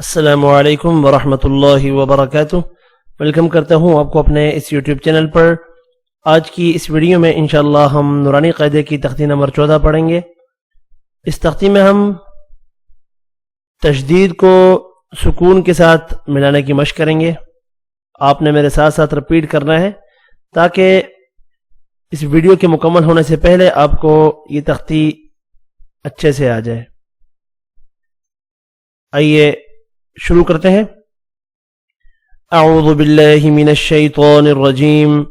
अस्सलामु अलैकुम वरहमतुल्लाहि वबरकातुह। वेलकम करता हूँ आपको अपने इस यूट्यूब चैनल पर। आज की इस वीडियो में इंशाअल्लाह हम नूरानी क़ायदे की तख्ती नंबर 14 पढ़ेंगे। इस तख्ती में हम तशदीद को सुकून के साथ मिलाने की मशक करेंगे। आपने मेरे साथ साथ रिपीट करना है ताकि इस वीडियो के मुकम्मल होने से पहले आपको ये तख्ती अच्छे से आ जाए। आइए शुरू करते हैं। अऊज़ु बिल्लाहि मिनश शैतानिर रजीम,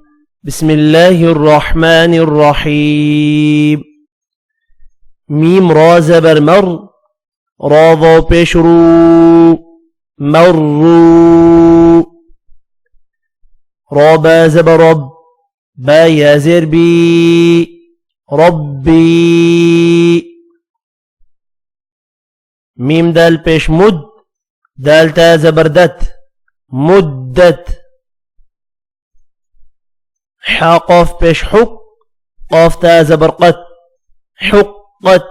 बिस्मिल्लाहिर रहमानिर रहीम। मीम रा ज़बर मर, रा वाव पेश रू, मर्रू। रा बा ज़बर रब, बा या ज़ेर बी, रब्बी। मीम दाल पेश मुद, दाल ता ज़बरदत, मुद्दत। हा क़ाफ पेश हुक, क़ाफ ता ज़बरक़त, हुक्क़त।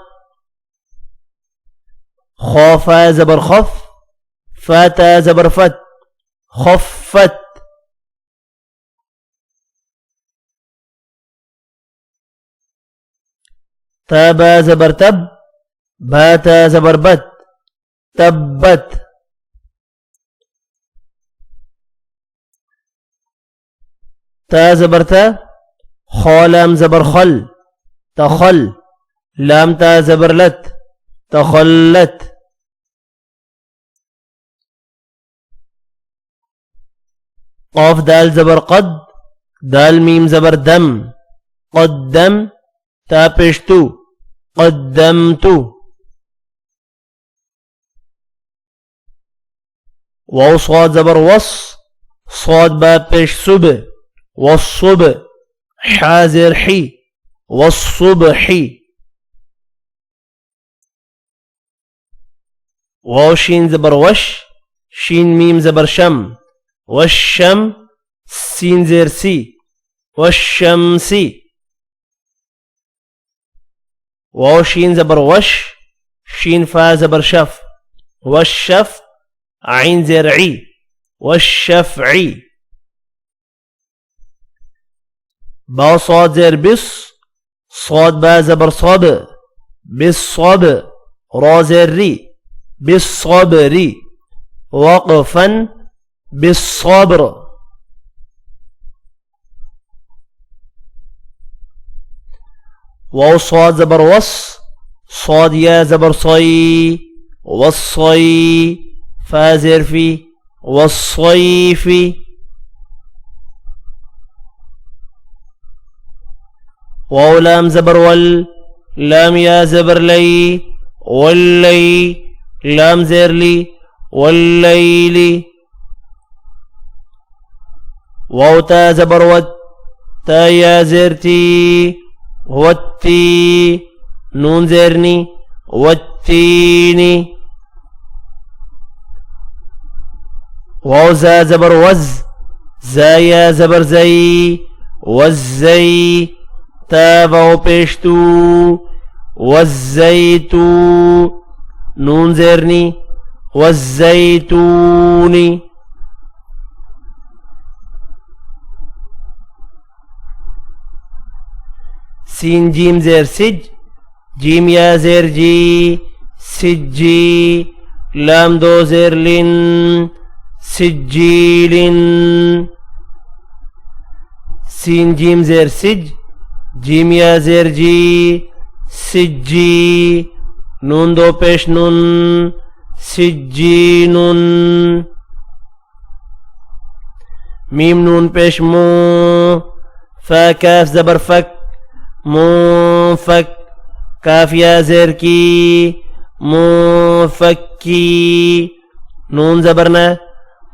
खा फा ज़बर खफ, फा ता ज़बरफ़त, खफ़्फ़त। ता बा ज़बर तब, बा ता ज़बरबत, तब्बत। ता ज़बर ता, खा लाम ज़बर खल, तखल। लाम ता ज़बर लत, तखल्लत। क़ाफ दाल ज़बर क़द, दाल मीम ज़बर दम, क़द्दम। ता पेश तू, क़द्दमतु। वाव स्वाद ज़बर वस, स्वाद बा पेश सुब, वस्सुब। हा ज़ेर ही, वस्सुबही। वाव शीन ज़बर वश, शीन मीम ज़बर शम, वश्शम। सीन ज़ेर सी, वश्शमसी। वाव शीन ज़बर वश, शीन फा ज़बर शफ, वश्शफ। आइन ज़ेर ई, वश्शफ़ई। बा स्वाद ज़ेर बिस, स्वाद बा ज़बर स्वाब, बिस्सब। रा ज़ेर री, बिस्सब्री। वक़फ़न, बिस्सब्र। वाव स्वाद ज़बर वस, स्वाद या ज़बर सई, वस्सई। फा ज़ेर फी, वस्सैफ़ी। वाव लाम ज़बर वल, लाम या ज़बर लई, वल्लई। लाम ज़ेर ली, वल्लैली। वाव ता ज़बर वत, ता या ज़ेर ती, वत्ती। नून ज़ेरनी, वत्तीनी। वाव ज़ा ज़बर वज़, ज़ा या ज़बर ज़ई, वज़्ज़ई। ता वाव पेश तू, वज़्ज़ैतू। नून ज़ेरनी, वज़्ज़ैतूनी। सीन जीम ज़ेर सिज, जीम या ज़ेर जी, सिज्जी। लाम दो ज़ेर लिन, सिज्जीलिन। सीन जीम ज़ेर सिज, जीम या ज़ेर जी, सिज्जी। नून दो पेश नून, सिज्जीनुन। मीम नून पेश मू, फा काफ ज़बर फक, मुफक। काफ या ज़ेर की, मुफक्की। नून ज़बर न,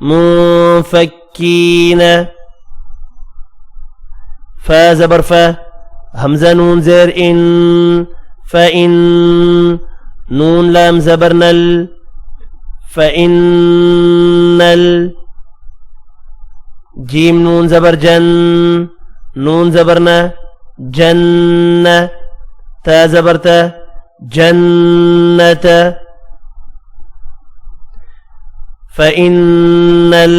मुफक्कीन। फा ज़बर फा, हमज़ा नून ज़ेर इन, फ़इन। नून लाम ज़बर नल, फ़इन्नल। जीम नून ज़बर जन, नून ज़बर न, जन्न। ता ज़बर ता, जन्नत। फ़इन्नल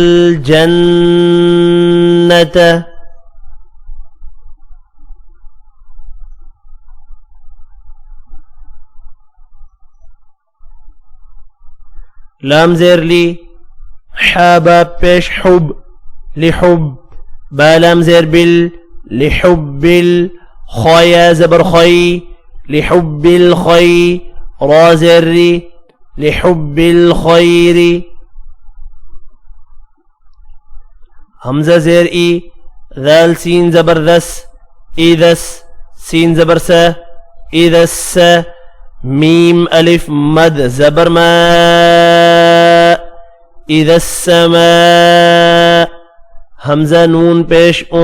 जन्नत, लाम ज़ेर ली, हा बा पेश हुब, लिहुब, बा लाम ज़ेर बिल, लिहुब्बिल, ख़या ज़बर ख़ई, लिहुब्बिल ख़ई, रा ज़ेर री, लिहुब्बिल ख़ैरी, हमज़ा ज़ेर ई, ज़ाल सीन ज़बर दस, इदस, सीन ज़बर सा, इदस, मीम अलिफ मद ज़बर मा, इदस समा, हमज़ा नून पेश ऊ,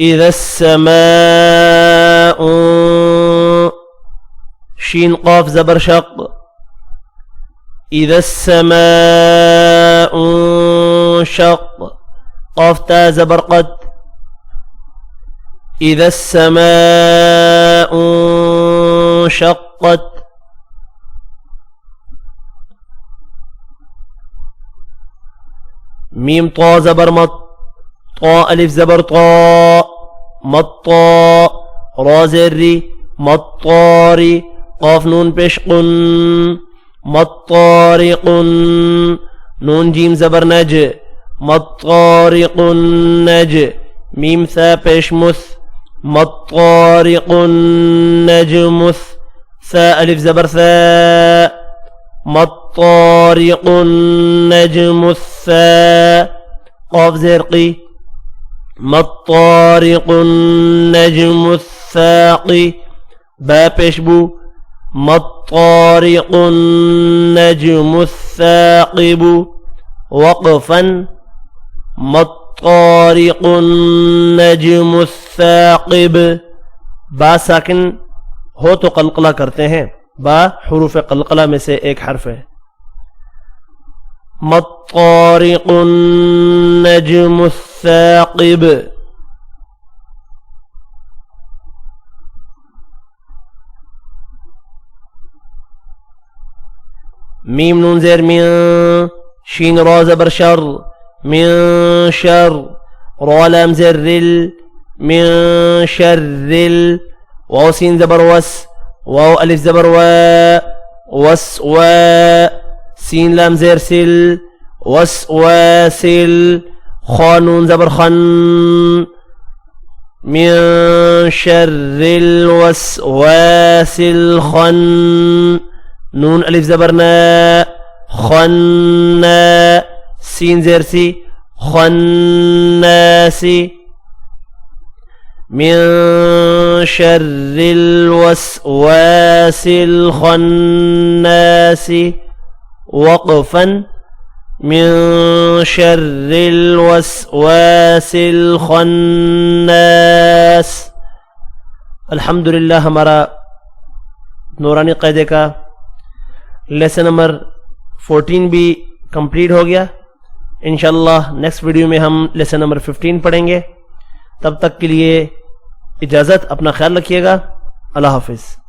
इदस समा, शीन क़ाफ ज़बर शक़, इदस समा शक़, क़ाफ ता ज़बर क़त, इदस समा शक़्क़त, मीम ता ज़बर मत, ता अलिफ ज़बर ता, मत्ता, रा ज़ेर री, मत्तारी, क़ाफ नून पेश क़ुन, मत्तारिक़ुन, नून जीम ज़बर नज, मत्तारिक़ुन नज, मीम सा पेश मुस, मत्तारिक़ुन नजमुस, सा अलिफ ज़बर सा, मत्तारिक़ुन नजमुस्सा, क़ाफ ज़ेर क़ी, मत्तारिक़ुन नजमुस्साक़ी, बा पेश बू, मत्तारिक़ुन नजमुस्साक़िबु, वक़फ़न, मत्तारिक़ुन नजमुस्साक़िब, बा साकिन हो तो क़लक़ला करते हैं, बा हुरूफ़ क़लक़ला में से एक हर्फ है। मत्तारिक़ुन नजमुस्साक़िब, मीम नून ज़ेर मिन, शीन रा ज़बर शर, मिन शर, रा लाम ज़ेर रिल, मिन शर्रिल, वाव सीन ज़बर वस, वाव अलिफ ज़बर वा, वस वा, सीन लाम ज़ेर सिल, वस वासिल, खा नून ज़बर खन, मिन शर्रिल वसवासिल खन, नून अलिफ ज़बर ना, खन्ना, सीन ज़ेर सी, खन्नासी, मिन शर्रिल वसवासिल खन्नासी, वक़फ़न, मिन शर्रिल वसवासिल खन्नास। अल्हम्दुलिल्लाह, हमारा नूरानी क़ायदे का लेसन नंबर 14 भी कंप्लीट हो गया। इंशाअल्लाह नेक्स्ट वीडियो में हम लेसन नंबर 15 पढ़ेंगे। तब तक के लिए इजाज़त, अपना ख्याल रखिएगा। अल्लाह हाफ़िज़।